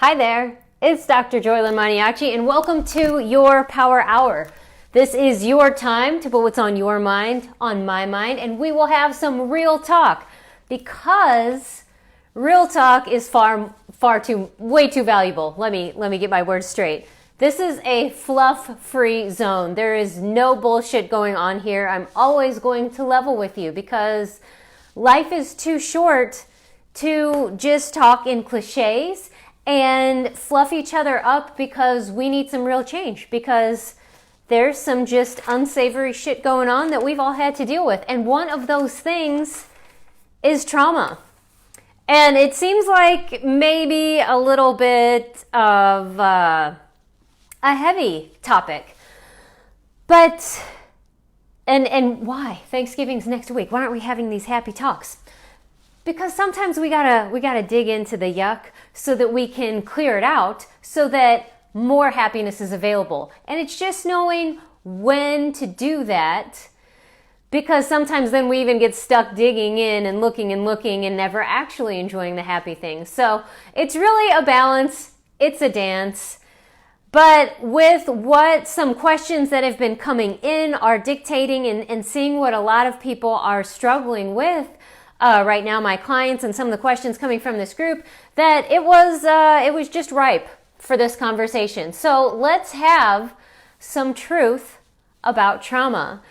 Hi there, it's Dr. JOYLYN Maniaci, and welcome to your Power Hour. This is your time to put what's on your mind, on my mind, and we will have some real talk, because real talk is way too valuable. Let me get my words straight. This is a fluff-free zone. There is no bullshit going on here. I'm always going to level with you because life is too short to just talk in cliches and fluff each other up, because we need some real change, because there's some just unsavory shit going on that we've all had to deal with. And one of those things is trauma. And it seems like maybe a little bit of a heavy topic. But, and why? Thanksgiving's next week. Why aren't we having these happy talks? Because sometimes we gotta dig into the yuck so that we can clear it out, so that more happiness is available. And it's just knowing when to do that, because sometimes then we even get stuck digging in and looking and never actually enjoying the happy things. So it's really a balance. It's a dance. But with what some questions that have been coming in are dictating, and seeing what a lot of people are struggling with right now, my clients, and some of the questions coming from this group, that it was just ripe for this conversation. So let's have some truth about trauma.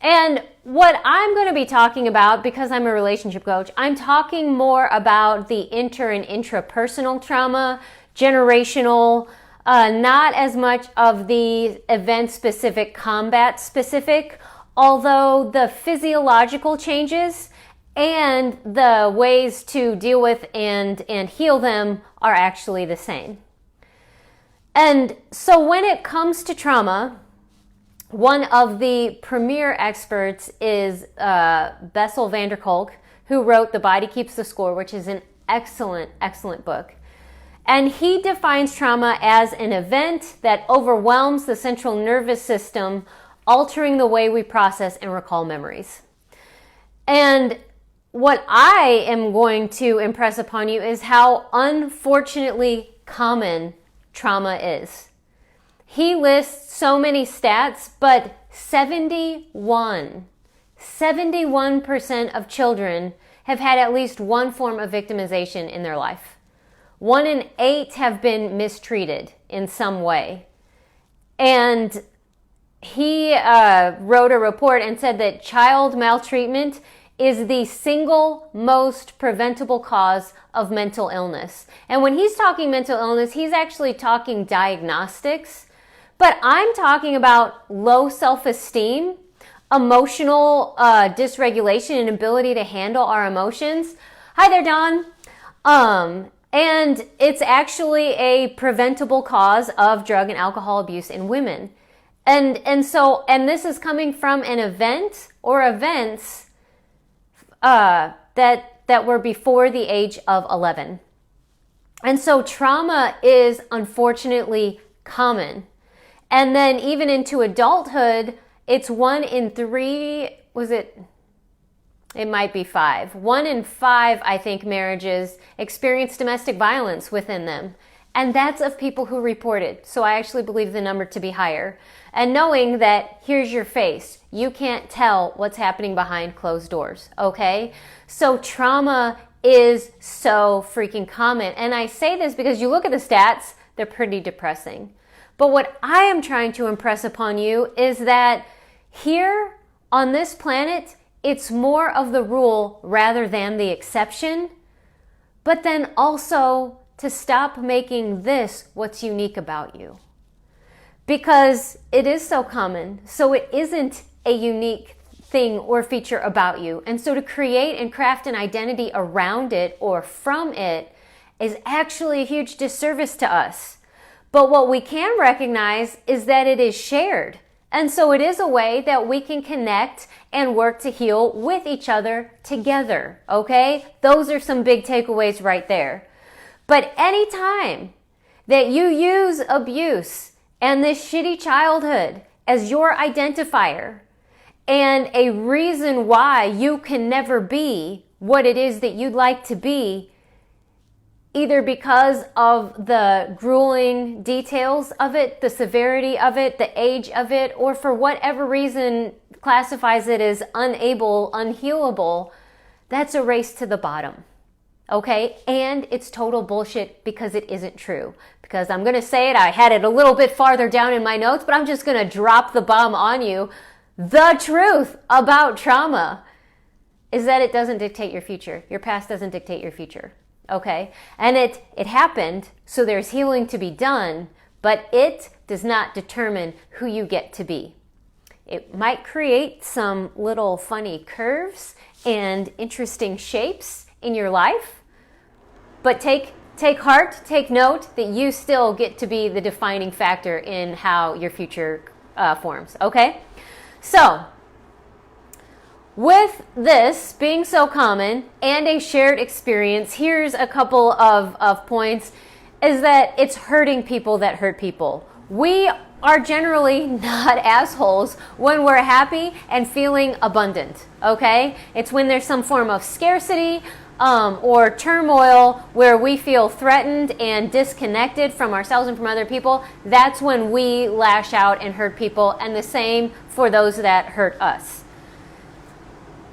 And what I'm going to be talking about, because I'm a relationship coach, I'm talking more about the inter and intrapersonal trauma, generational, not as much of the event-specific, combat-specific, although the physiological changes and the ways to deal with and heal them are actually the same. And so when it comes to trauma, one of the premier experts is Bessel van der Kolk, who wrote The Body Keeps the Score, which is an excellent, excellent book. And he defines trauma as an event that overwhelms the central nervous system, altering the way we process and recall memories. And what I am going to impress upon you is how unfortunately common trauma is. He lists so many stats, but 71% of children have had at least one form of victimization in their life. 1 in 8 have been mistreated in some way. And he wrote a report and said that child maltreatment is the single most preventable cause of mental illness. And when he's talking mental illness, he's actually talking diagnostics. But I'm talking about low self-esteem, emotional dysregulation, and ability to handle our emotions. Hi there, Don. And it's actually a preventable cause of drug and alcohol abuse in women. And this is coming from an event or events that were before the age of 11. And so trauma is unfortunately common. And then even into adulthood, it's 1 in 3, it might be 5. 1 in 5, I think, marriages experience domestic violence within them. And that's of people who reported. So I actually believe the number to be higher. And knowing that here's your face, you can't tell what's happening behind closed doors, okay? So trauma is so freaking common. And I say this because you look at the stats, they're pretty depressing. But what I am trying to impress upon you is that here on this planet, it's more of the rule rather than the exception. But then also to stop making this what's unique about you. Because it is so common, so it isn't a unique thing or feature about you. And so to create and craft an identity around it or from it is actually a huge disservice to us. But what we can recognize is that it is shared. And so it is a way that we can connect and work to heal with each other together, okay? Those are some big takeaways right there. But anytime that you use abuse and this shitty childhood as your identifier and a reason why you can never be what it is that you'd like to be, either because of the grueling details of it, the severity of it, the age of it, or for whatever reason classifies it as unable, unhealable, that's a race to the bottom. Okay? And it's total bullshit because it isn't true. Because I'm going to say it, I had it a little bit farther down in my notes, but I'm just going to drop the bomb on you. The truth about trauma is that it doesn't dictate your future. Your past doesn't dictate your future. Okay? And it happened, so there's healing to be done, but it does not determine who you get to be. It might create some little funny curves and interesting shapes in your life, but take heart, take note that you still get to be the defining factor in how your future forms. Okay? So, with this being so common and a shared experience, here's a couple of points, is that it's hurting people that hurt people. We are generally not assholes when we're happy and feeling abundant, okay? It's when there's some form of scarcity or turmoil where we feel threatened and disconnected from ourselves and from other people. That's when we lash out and hurt people, and the same for those that hurt us.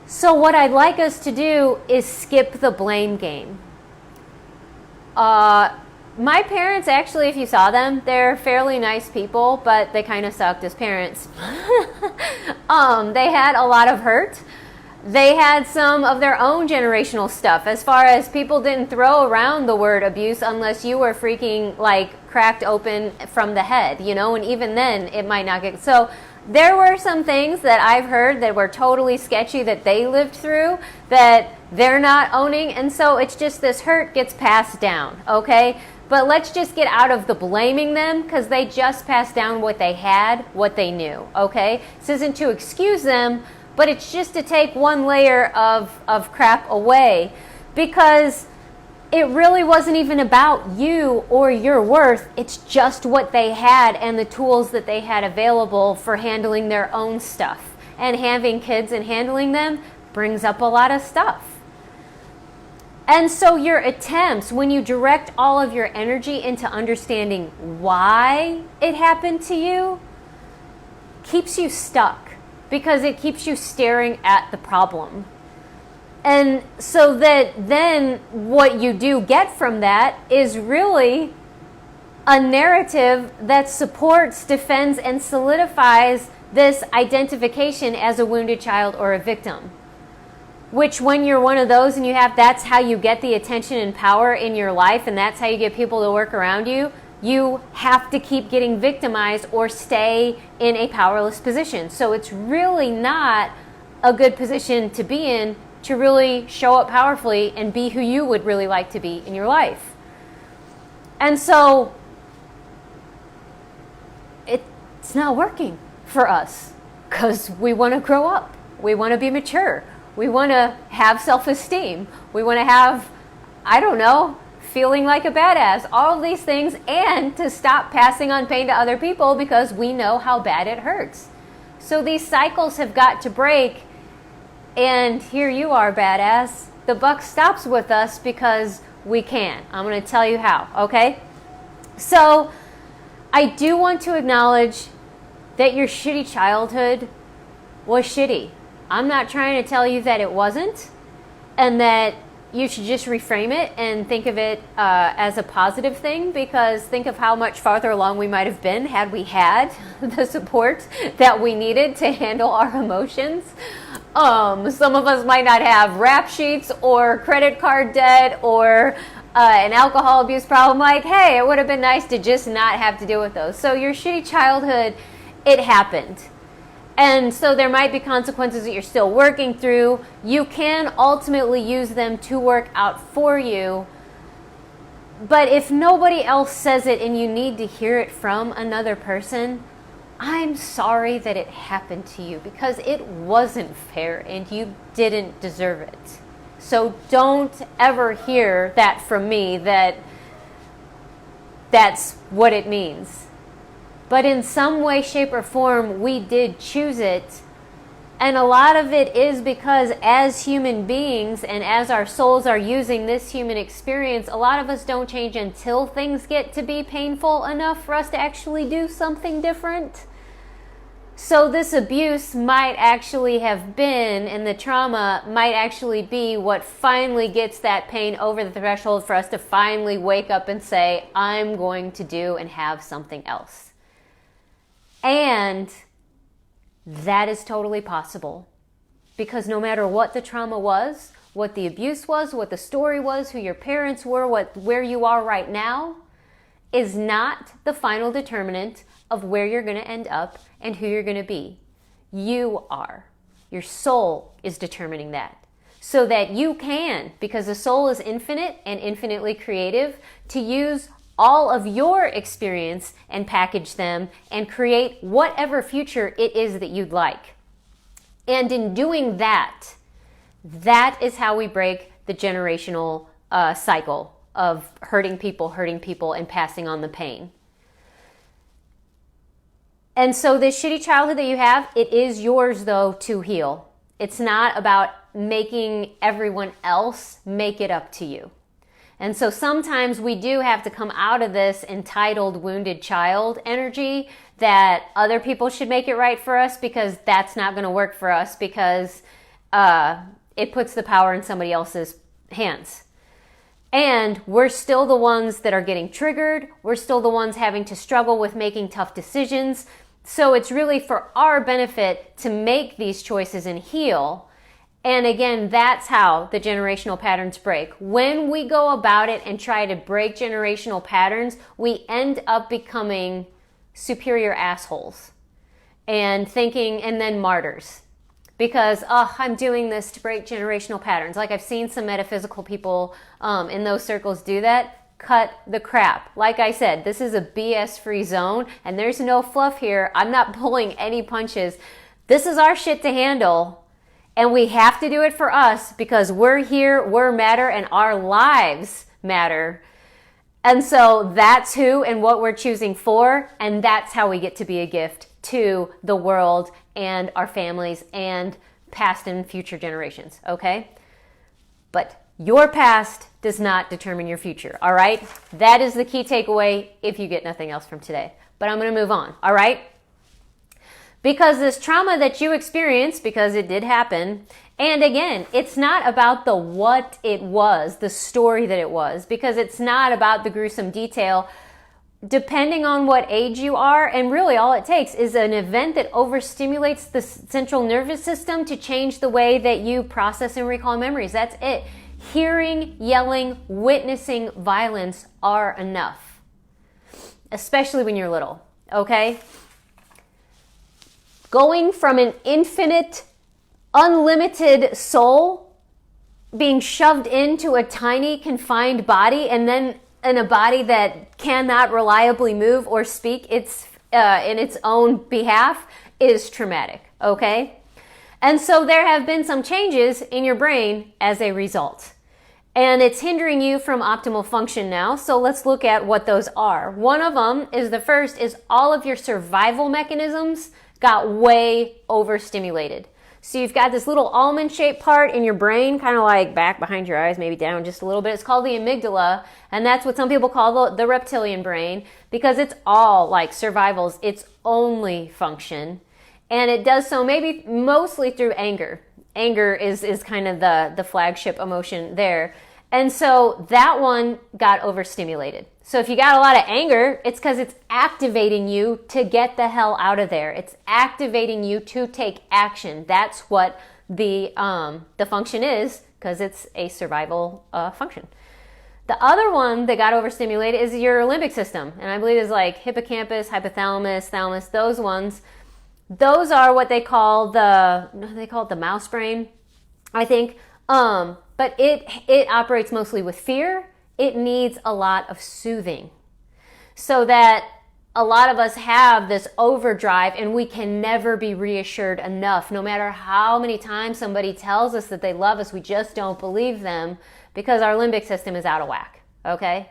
So what I'd like us to do is skip the blame game. My parents, actually, if you saw them, they're fairly nice people, but they kind of sucked as parents. They had a lot of hurt. They had some of their own generational stuff, as far as people didn't throw around the word abuse unless you were freaking like cracked open from the head, you know, and even then it might not get... So there were some things that I've heard that were totally sketchy that they lived through that they're not owning, and so it's just this hurt gets passed down, okay? But let's just get out of the blaming them, because they just passed down what they had, what they knew, okay? This isn't to excuse them, but it's just to take one layer of crap away, because it really wasn't even about you or your worth. It's just what they had and the tools that they had available for handling their own stuff. And having kids and handling them brings up a lot of stuff. And so your attempts, when you direct all of your energy into understanding why it happened to you, keeps you stuck, because it keeps you staring at the problem. And so that then what you do get from that is really a narrative that supports, defends, and solidifies this identification as a wounded child or a victim. Which, when you're one of those and you have, that's how you get the attention and power in your life, and that's how you get people to work around you, you have to keep getting victimized or stay in a powerless position. So it's really not a good position to be in to really show up powerfully and be who you would really like to be in your life. And so it's not working for us, because we want to grow up. We want to be mature. We want to have self-esteem. We want to have, I don't know, feeling like a badass, all of these things, and to stop passing on pain to other people because we know how bad it hurts. So these cycles have got to break, and here you are, badass. The buck stops with us because we can. I'm going to tell you how, okay? So I do want to acknowledge that your shitty childhood was shitty. I'm not trying to tell you that it wasn't, and that you should just reframe it and think of it as a positive thing, because think of how much farther along we might have been had we had the support that we needed to handle our emotions. Some of us might not have rap sheets or credit card debt or an alcohol abuse problem. Like, hey, it would have been nice to just not have to deal with those. So your shitty childhood, it happened. And so there might be consequences that you're still working through. You can ultimately use them to work out for you. But if nobody else says it and you need to hear it from another person, I'm sorry that it happened to you, because it wasn't fair and you didn't deserve it. So don't ever hear that from me, that that's what it means. But in some way, shape, or form, we did choose it, And a lot of it is because as human beings and as our souls are using this human experience, a lot of us don't change until things get to be painful enough for us to actually do something different. So this abuse might actually have been, and the trauma might actually be what finally gets that pain over the threshold for us to finally wake up and say, I'm going to do and have something else. And that is totally possible, because no matter what the trauma was, what the abuse was, what the story was, who your parents were, where you are right now, is not the final determinant of where you're going to end up and who you're going to be. You are. Your soul is determining that. So that you can, because the soul is infinite and infinitely creative, to use all of your experience and package them and create whatever future it is that you'd like. And in doing that, that is how we break the generational cycle of hurting people, and passing on the pain. And so this shitty childhood that you have, it is yours though to heal. It's not about making everyone else make it up to you. And so sometimes we do have to come out of this entitled wounded child energy that other people should make it right for us, because that's not going to work for us, because it puts the power in somebody else's hands. And we're still the ones that are getting triggered. We're still the ones having to struggle with making tough decisions. So it's really for our benefit to make these choices and heal. And again, that's how the generational patterns break. When we go about it and try to break generational patterns, we end up becoming superior assholes and thinking, and then martyrs. Because, I'm doing this to break generational patterns. Like I've seen some metaphysical people in those circles do that. Cut the crap. Like I said, this is a BS-free zone, and there's no fluff here. I'm not pulling any punches. This is our shit to handle. And we have to do it for us, because we're here, we're matter, and our lives matter. And so that's who and what we're choosing for, and that's how we get to be a gift to the world and our families and past and future generations, okay? But your past does not determine your future, all right? That is the key takeaway if you get nothing else from today. But I'm going to move on, all right? Because this trauma that you experienced, because it did happen, and again, it's not about the what it was, the story that it was, because it's not about the gruesome detail. Depending on what age you are, and really all it takes is an event that overstimulates the central nervous system to change the way that you process and recall memories. That's it. Hearing, yelling, witnessing violence are enough, especially when you're little, okay? Going from an infinite, unlimited soul being shoved into a tiny, confined body, and then in a body that cannot reliably move or speak in its own behalf, is traumatic, okay? And so there have been some changes in your brain as a result. And it's hindering you from optimal function now. So let's look at what those are. One of them is, the first is, all of your survival mechanisms got way overstimulated. So you've got this little almond-shaped part in your brain, kind of like back behind your eyes, maybe down just a little bit. It's called the amygdala, and that's what some people call the reptilian brain, because it's all like survival's its only function. And it does so maybe mostly through anger. Anger is kind of the flagship emotion there. And so that one got overstimulated. So if you got a lot of anger, it's because it's activating you to get the hell out of there. It's activating you to take action. That's what the function is, because it's a survival function. The other one that got overstimulated is your limbic system. And I believe it's like hippocampus, hypothalamus, thalamus, those ones. Those are what they call the mouse brain, I think. But it operates mostly with fear. It needs a lot of soothing, so that a lot of us have this overdrive and we can never be reassured enough. No matter how many times somebody tells us that they love us, we just don't believe them, because our limbic system is out of whack, okay?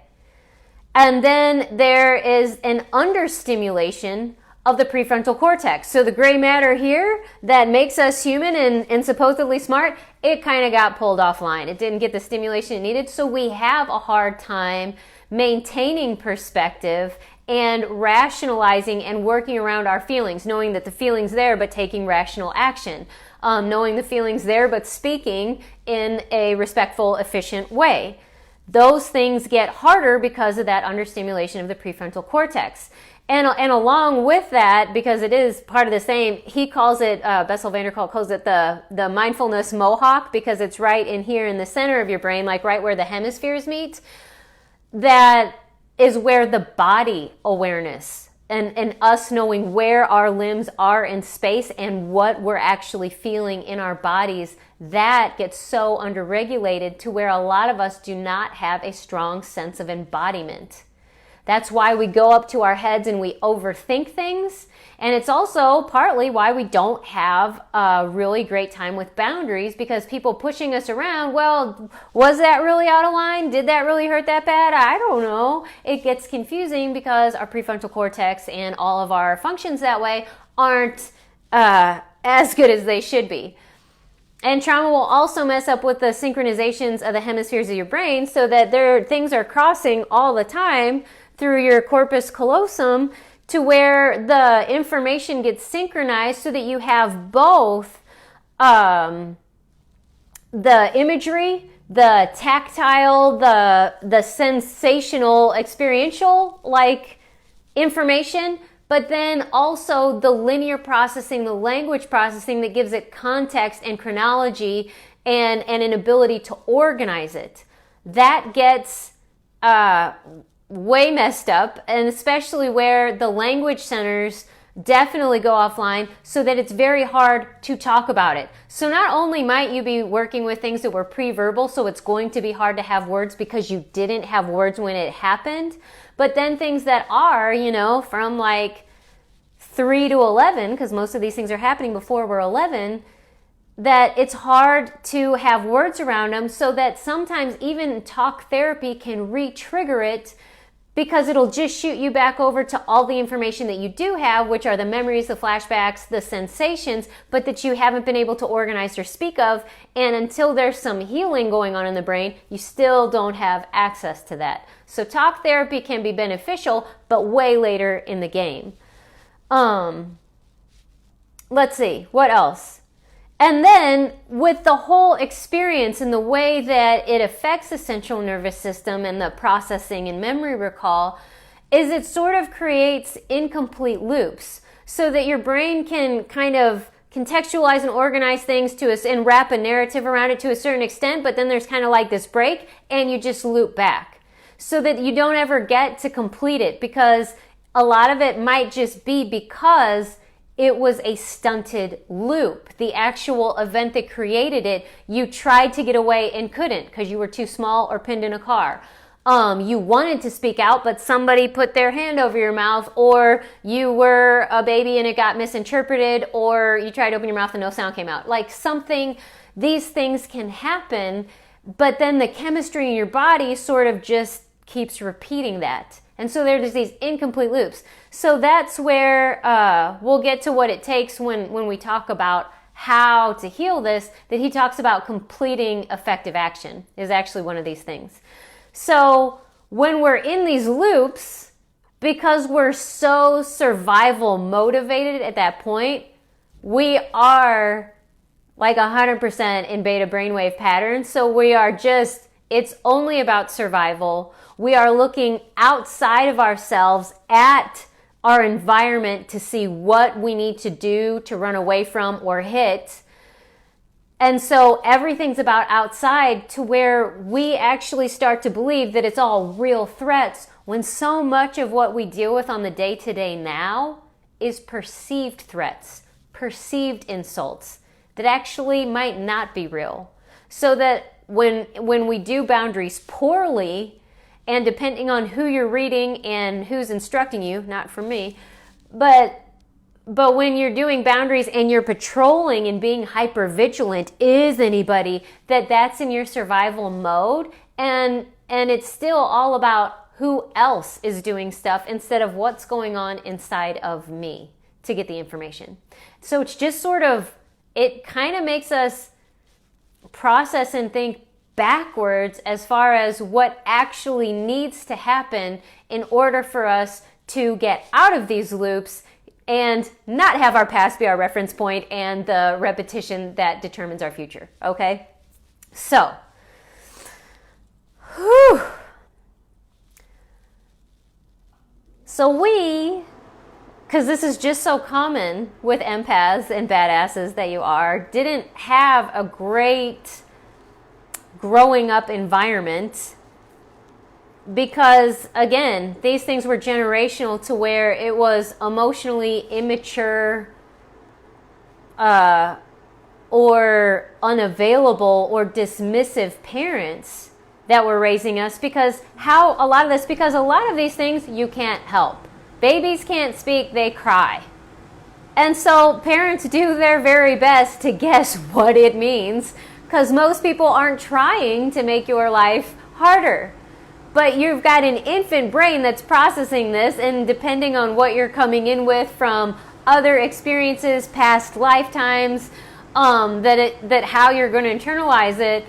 And then there is an understimulation of the prefrontal cortex. So the gray matter here that makes us human and supposedly smart, it kind of got pulled offline. It didn't get the stimulation it needed. So we have a hard time maintaining perspective and rationalizing and working around our feelings, knowing that the feeling's there but taking rational action, knowing the feeling's there but speaking in a respectful, efficient way. Those things get harder because of that understimulation of the prefrontal cortex. And along with that, because it is part of the same, he calls it, Bessel van der Kolk calls it the mindfulness mohawk, because it's right in here in the center of your brain, like right where the hemispheres meet. That is where the body awareness and us knowing where our limbs are in space and what we're actually feeling in our bodies, that gets so underregulated to where a lot of us do not have a strong sense of embodiment. That's why we go up to our heads and we overthink things. And it's also partly why we don't have a really great time with boundaries, because people pushing us around, well, was that really out of line? Did that really hurt that bad? I don't know. It gets confusing because our prefrontal cortex and all of our functions that way aren't as good as they should be. And trauma will also mess up with the synchronizations of the hemispheres of your brain, so that things are crossing all the time through your corpus callosum, to where the information gets synchronized so that you have both the imagery, the tactile, the sensational, experiential like information, but then also the linear processing, the language processing that gives it context and chronology and an ability to organize it. That gets way messed up, and especially where the language centers definitely go offline, so that it's very hard to talk about it. So not only might you be working with things that were pre-verbal, so it's going to be hard to have words because you didn't have words when it happened, but then things that are, from like 3 to 11, because most of these things are happening before we're 11, that it's hard to have words around them, so that sometimes even talk therapy can re-trigger it, because it'll just shoot you back over to all the information that you do have, which are the memories, the flashbacks, the sensations, but that you haven't been able to organize or speak of. And until there's some healing going on in the brain, you still don't have access to that. So talk therapy can be beneficial, but way later in the game. Let's see, what else? And then with the whole experience and the way that it affects the central nervous system and the processing and memory recall, is it sort of creates incomplete loops, so that your brain can kind of contextualize and organize things to us and wrap a narrative around it to a certain extent, but then there's kind of like this break and you just loop back, so that you don't ever get to complete it, because a lot of it might just be because it was a stunted loop. The actual event that created it, you tried to get away and couldn't because you were too small or pinned in a car. You wanted to speak out, but somebody put their hand over your mouth, or you were a baby and it got misinterpreted, or you tried to open your mouth and no sound came out. Like something, these things can happen, but then the chemistry in your body sort of just keeps repeating that. And so there's these incomplete loops. So that's where we'll get to what it takes when we talk about how to heal this, that he talks about completing effective action is actually one of these things. So when we're in these loops, because we're so survival motivated at that point, we are like 100% in beta brainwave patterns. So we are just, it's only about survival. We are looking outside of ourselves at our environment to see what we need to do to run away from or hit. And so everything's about outside, to where we actually start to believe that it's all real threats, when so much of what we deal with on the day-to-day now is perceived threats, perceived insults that actually might not be real. So that when we do boundaries poorly, and depending on who you're reading and who's instructing you, not from me, but when you're doing boundaries and you're patrolling and being hyper vigilant, is anybody that's in your survival mode, and it's still all about who else is doing stuff instead of what's going on inside of me. to get the information. So it's just sort of, it kind of makes us process and think backwards as far as what actually needs to happen in order for us to get out of these loops and not have our past be our reference point and the repetition that determines our future. Okay? So, whew. So because this is just so common with empaths and badasses that you are, didn't have a great growing up environment because, again, these things were generational to where it was emotionally immature or unavailable or dismissive parents that were raising us, because a lot of these things you can't help. Babies can't speak, they cry. And so parents do their very best to guess what it means, because most people aren't trying to make your life harder. But you've got an infant brain that's processing this, and depending on what you're coming in with from other experiences, past lifetimes, that how you're going to internalize it.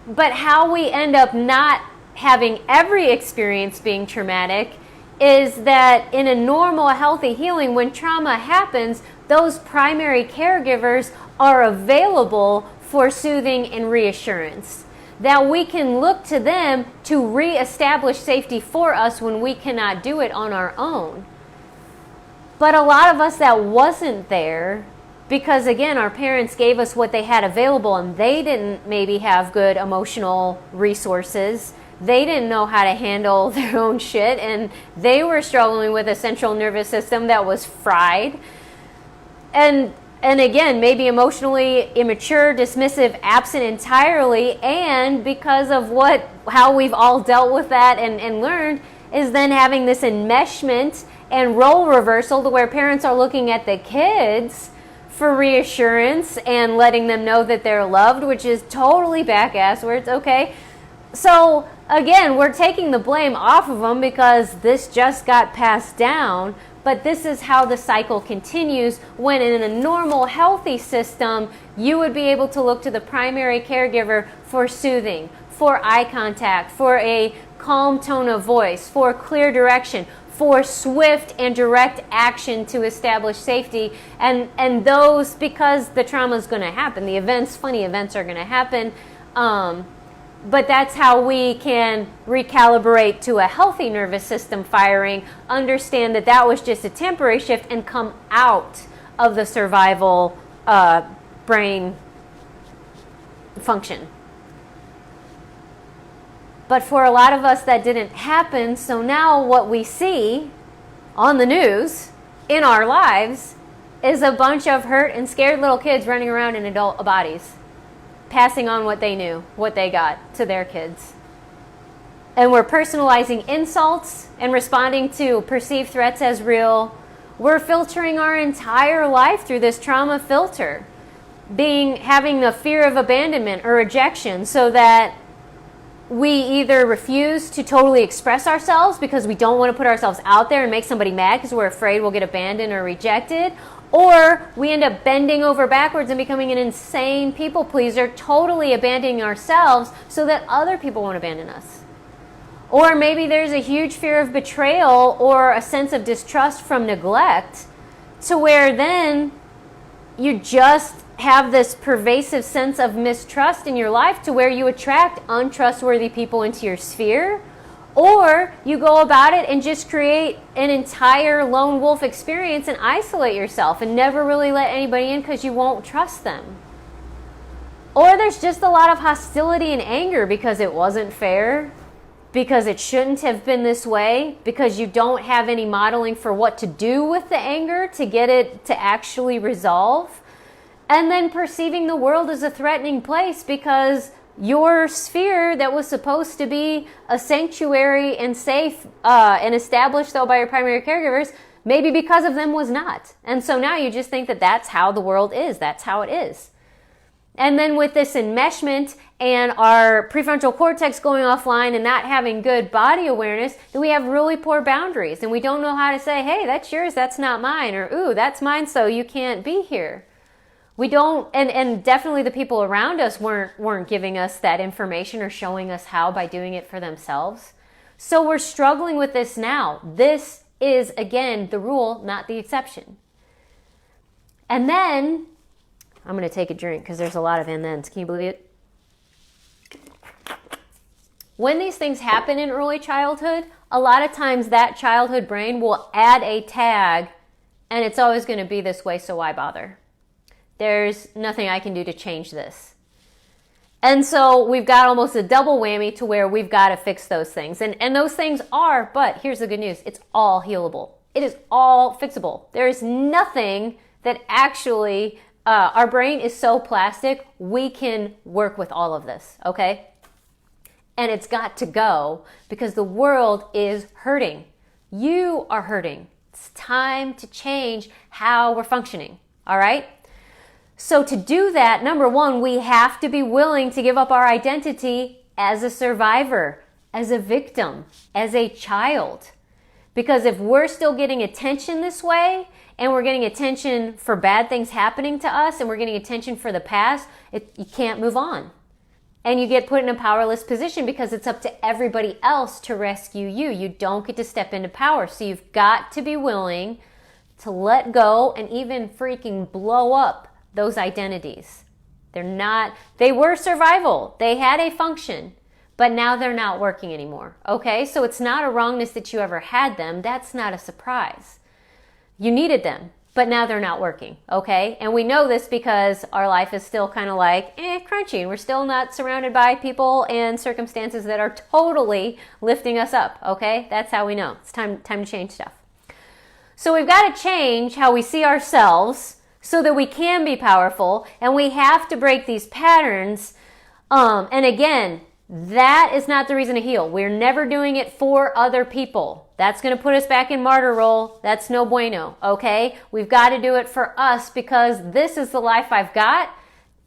But how we end up not having every experience being traumatic is that in a normal, healthy healing, when trauma happens, those primary caregivers are available for soothing and reassurance. That we can look to them to reestablish safety for us when we cannot do it on our own. But a lot of us that wasn't there, because again, our parents gave us what they had available and they didn't maybe have good emotional resources. They didn't know how to handle their own shit, and they were struggling with a central nervous system that was fried. And again, maybe emotionally immature, dismissive, absent entirely, and because of how we've all dealt with that and learned, is then having this enmeshment and role reversal to where parents are looking at the kids for reassurance and letting them know that they're loved, which is totally back-asswards, okay? So again, we're taking the blame off of them because this just got passed down. But this is how the cycle continues, when in a normal, healthy system, you would be able to look to the primary caregiver for soothing, for eye contact, for a calm tone of voice, for clear direction, for swift and direct action to establish safety. And those, because the trauma is going to happen, funny events are going to happen, but that's how we can recalibrate to a healthy nervous system firing, understand that that was just a temporary shift, and come out of the survival brain function. But for a lot of us, that didn't happen. So now what we see on the news in our lives is a bunch of hurt and scared little kids running around in adult bodies, passing on what they knew, what they got to their kids. And we're personalizing insults and responding to perceived threats as real. We're filtering our entire life through this trauma filter, having the fear of abandonment or rejection, so that we either refuse to totally express ourselves because we don't want to put ourselves out there and make somebody mad because we're afraid we'll get abandoned or rejected, or we end up bending over backwards and becoming an insane people pleaser, totally abandoning ourselves so that other people won't abandon us. Or maybe there's a huge fear of betrayal or a sense of distrust from neglect, to where then you just have this pervasive sense of mistrust in your life to where you attract untrustworthy people into your sphere. Or you go about it and just create an entire lone wolf experience and isolate yourself and never really let anybody in because you won't trust them. Or there's just a lot of hostility and anger because it wasn't fair, because it shouldn't have been this way, because you don't have any modeling for what to do with the anger to get it to actually resolve. And then perceiving the world as a threatening place because your sphere that was supposed to be a sanctuary and safe and established though by your primary caregivers, maybe because of them was not. And so now you just think that that's how the world is. That's how it is. And then with this enmeshment and our prefrontal cortex going offline and not having good body awareness, then we have really poor boundaries. And we don't know how to say, hey, that's yours, that's not mine. Or, ooh, that's mine, so you can't be here. We don't, and definitely the people around us weren't giving us that information or showing us how by doing it for themselves. So we're struggling with this now. This is, again, the rule, not the exception. And then, I'm going to take a drink because there's a lot of and thens. Can you believe it? When these things happen in early childhood, a lot of times that childhood brain will add a tag, and it's always going to be this way, so why bother? There's nothing I can do to change this. And so we've got almost a double whammy to where we've got to fix those things. And those things are, but here's the good news, it's all healable. It is all fixable. There is nothing that actually, our brain is so plastic, we can work with all of this, okay? And it's got to go because the world is hurting. You are hurting. It's time to change how we're functioning, all right? So to do that, number one, we have to be willing to give up our identity as a survivor, as a victim, as a child. Because if we're still getting attention this way, and we're getting attention for bad things happening to us, and we're getting attention for the past, you can't move on. And you get put in a powerless position because it's up to everybody else to rescue you. You don't get to step into power. So you've got to be willing to let go and even freaking blow up those identities. They were survival. They had a function, but now they're not working anymore. Okay? So it's not a wrongness that you ever had them. That's not a surprise. You needed them, but now they're not working. Okay? And we know this because our life is still kind of like, crunchy, and we're still not surrounded by people and circumstances that are totally lifting us up. Okay? That's how we know. It's time to change stuff. So we've got to change how we see ourselves so that we can be powerful, and we have to break these patterns. And again, that is not the reason to heal. We're never doing it for other people. That's going to put us back in martyr role. That's no bueno, okay? We've got to do it for us because this is the life I've got.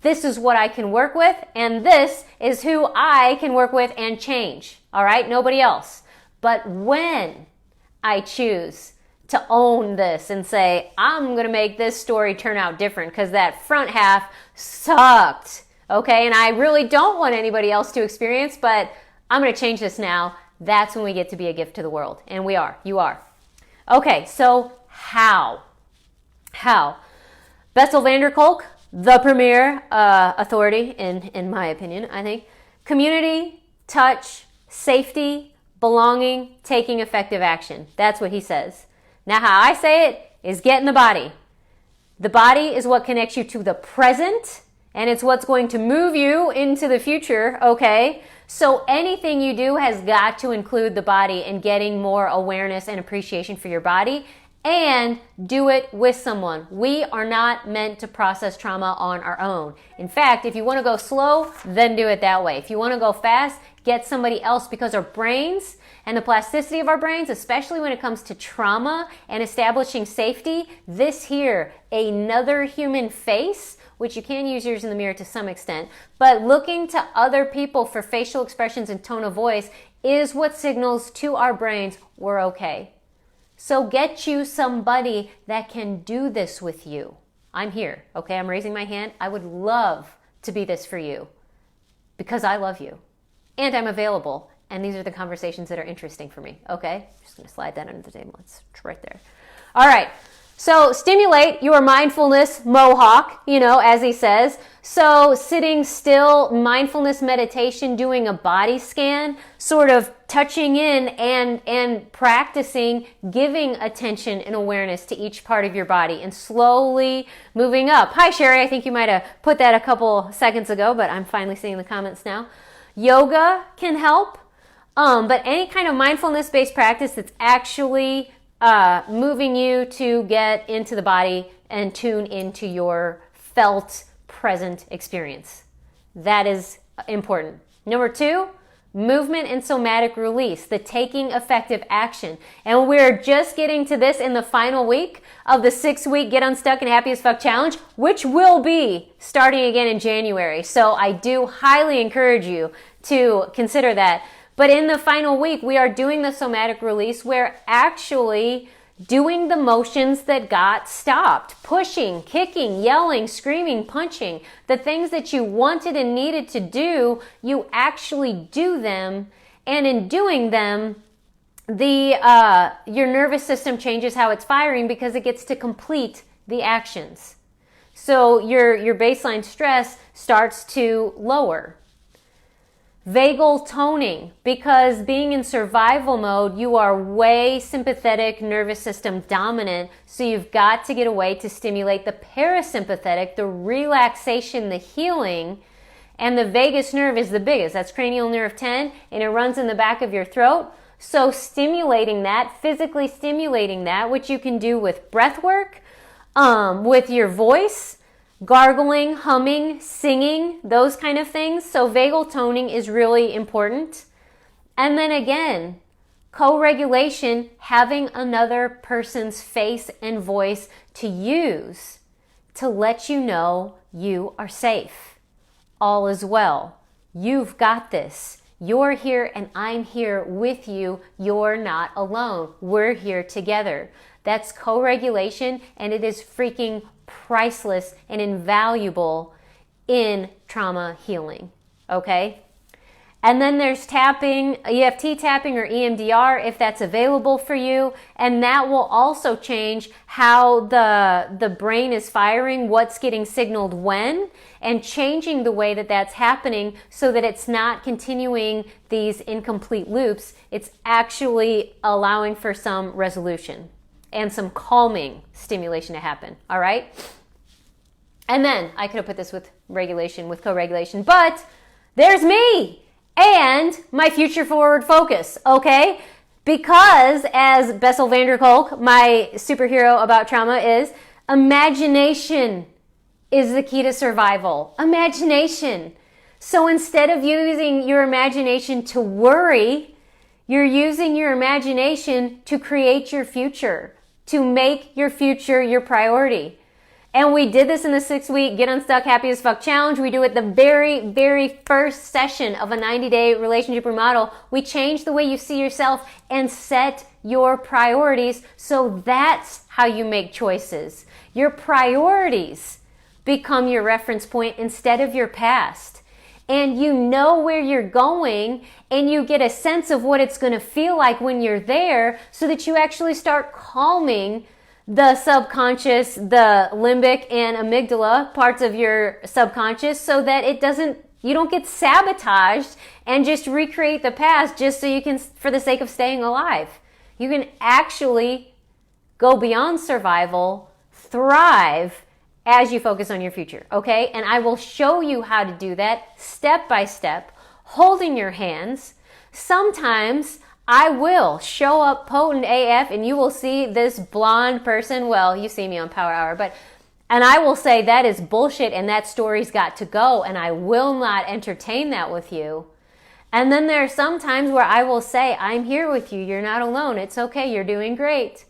This is what I can work with, and this is who I can work with and change, all right? Nobody else. But when I choose to own this and say, I'm going to make this story turn out different because that front half sucked, okay? And I really don't want anybody else to experience, but I'm going to change this now. That's when we get to be a gift to the world. And we are. You are. Okay, so how? How? Bessel van der Kolk, the premier authority, in my opinion, I think. Community, touch, safety, belonging, taking effective action. That's what he says. Now, how I say it is get in the body. The body is what connects you to the present, and it's what's going to move you into the future, okay? So anything you do has got to include the body and getting more awareness and appreciation for your body, and do it with someone. We are not meant to process trauma on our own. In fact, if you want to go slow, then do it that way. If you want to go fast, get somebody else, because our brains and the plasticity of our brains, especially when it comes to trauma and establishing safety, this here, another human face, which you can use yours in the mirror to some extent, but looking to other people for facial expressions and tone of voice is what signals to our brains we're okay. So get you somebody that can do this with you. I'm here, okay? I'm raising my hand. I would love to be this for you because I love you and I'm available. And these are the conversations that are interesting for me, okay? I'm just going to slide that under the table. It's right there. All right. So stimulate your mindfulness mohawk, as he says. So sitting still, mindfulness meditation, doing a body scan, sort of touching in and practicing giving attention and awareness to each part of your body and slowly moving up. Hi, Sherry. I think you might have put that a couple seconds ago, but I'm finally seeing the comments now. Yoga can help. But any kind of mindfulness-based practice that's actually moving you to get into the body and tune into your felt present experience. That is important. Number 2, movement and somatic release, the taking effective action. And we're just getting to this in the final week of the 6-week Get Unstuck and Happy as Fuck Challenge, which will be starting again in January. So I do highly encourage you to consider that. But in the final week, we are doing the somatic release. We're actually doing the motions that got stopped. Pushing, kicking, yelling, screaming, punching. The things that you wanted and needed to do, you actually do them. And in doing them, your nervous system changes how it's firing because it gets to complete the actions. So your baseline stress starts to lower. Vagal toning, because being in survival mode, you are way sympathetic nervous system dominant, so you've got to get away to stimulate the parasympathetic, the relaxation, the healing, and the vagus nerve is the biggest. That's cranial nerve 10, and it runs in the back of your throat. So stimulating that, physically stimulating that, which you can do with breath work, with your voice, gargling, humming, singing, those kind of things. So vagal toning is really important. And then again, co-regulation, having another person's face and voice to use to let you know you are safe. All is well. You've got this. You're here and I'm here with you. You're not alone. We're here together. That's co-regulation, and it is freaking priceless and invaluable in trauma healing, okay? And then there's tapping, EFT tapping or EMDR if that's available for you, and that will also change how the brain is firing, what's getting signaled when, and changing the way that that's happening so that it's not continuing these incomplete loops. It's actually allowing for some resolution and some calming stimulation to happen, all right? And then, I could have put this with regulation, with co-regulation, but there's me and my future forward focus, okay? Because, as Bessel van der Kolk, my superhero about trauma is, imagination is the key to survival. Imagination. So instead of using your imagination to worry, you're using your imagination to create your future, to make your future your priority. And we did this in the 6-week Get Unstuck Happy as Fuck Challenge. We do it the very, very first session of a 90-day relationship remodel. We change the way you see yourself and set your priorities, so that's how you make choices. Your priorities become your reference point instead of your past. And you know where you're going, and you get a sense of what it's going to feel like when you're there, so that you actually start calming the subconscious, the limbic and amygdala parts of your subconscious, so that you don't get sabotaged and just recreate the past just so you can, for the sake of staying alive. You can actually go beyond survival, thrive, as you focus on your future, okay? And I will show you how to do that step by step, holding your hands. Sometimes I will show up potent AF and you will see this blonde person. Well, you see me on Power Hour, and I will say that is bullshit and that story's got to go, and I will not entertain that with you. And then there are some times where I will say, I'm here with you. You're not alone. It's okay. You're doing great.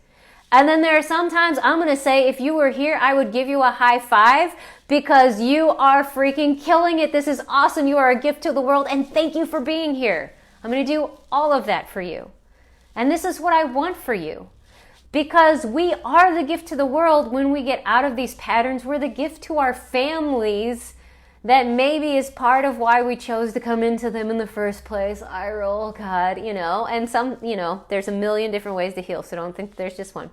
And then there are some times I'm going to say, if you were here, I would give you a high five because you are freaking killing it. This is awesome. You are a gift to the world, and thank you for being here. I'm going to do all of that for you. And this is what I want for you, because we are the gift to the world. When we get out of these patterns, we're the gift to our families. That maybe is part of why we chose to come into them in the first place. I roll, God, and there's a million different ways to heal, so don't think there's just one.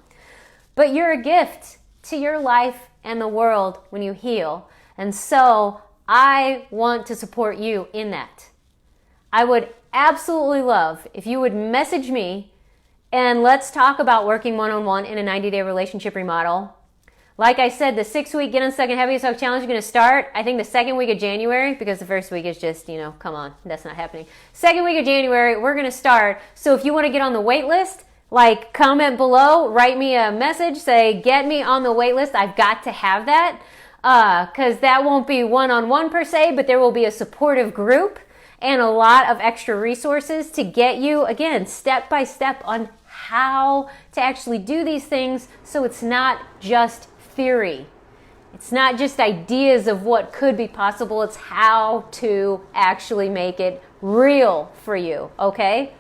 But you're a gift to your life and the world when you heal. And so I want to support you in that. I would absolutely love if you would message me and let's talk about working one-on-one in a 90-day relationship remodel. Like I said, the 6-week Get Unstuck and Happy as Fuck Challenge is going to start, I think, the second week of January, because the first week is just, come on, that's not happening. Second week of January, we're going to start. So if you want to get on the wait list, comment below, write me a message, say, get me on the wait list. I've got to have that, because that won't be one-on-one per se, but there will be a supportive group. and a lot of extra resources to get you, again, step by step on how to actually do these things so it's not just theory. It's not just ideas of what could be possible. It's how to actually make it real for you, okay?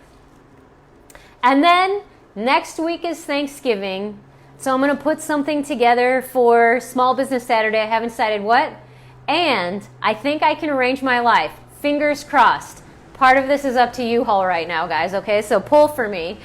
And then next week is Thanksgiving. So I'm going to put something together for Small Business Saturday. I haven't decided what. And I think I can arrange my life. Fingers crossed. Part of this is up to you all right now, guys, okay? So pull for me.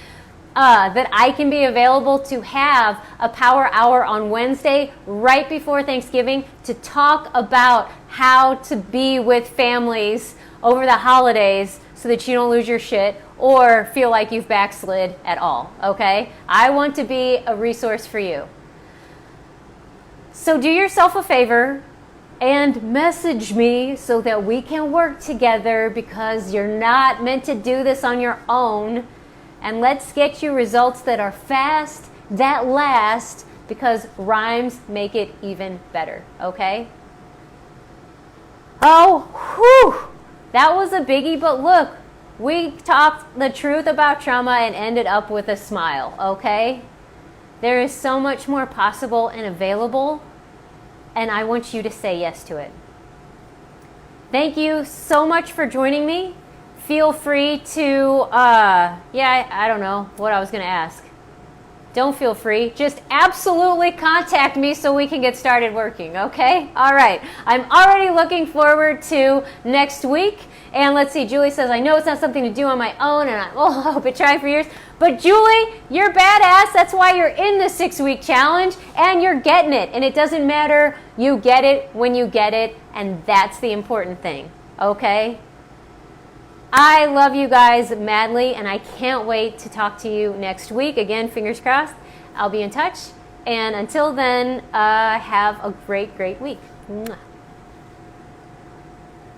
That I can be available to have a power hour on Wednesday right before Thanksgiving to talk about how to be with families over the holidays so that you don't lose your shit or feel like you've backslid at all, okay? I want to be a resource for you. So do yourself a favor and message me so that we can work together, because you're not meant to do this on your own. And let's get you results that are fast, that last, because rhymes make it even better, okay? Oh, whew, that was a biggie, but look, we talked the truth about trauma and ended up with a smile, okay? There is so much more possible and available, and I want you to say yes to it. Thank you so much for joining me. Feel free to, I don't know what I was going to ask. Don't feel free. Just absolutely contact me so we can get started working, okay? All right. I'm already looking forward to next week. And let's see, Julie says, I know it's not something to do on my own, and I've been trying for years. But Julie, you're badass. That's why you're in the 6-week challenge, and you're getting it. And it doesn't matter. You get it when you get it, and that's the important thing, okay? I love you guys madly, and I can't wait to talk to you next week. Again, fingers crossed. I'll be in touch. And until then, have a great, great week. Mwah.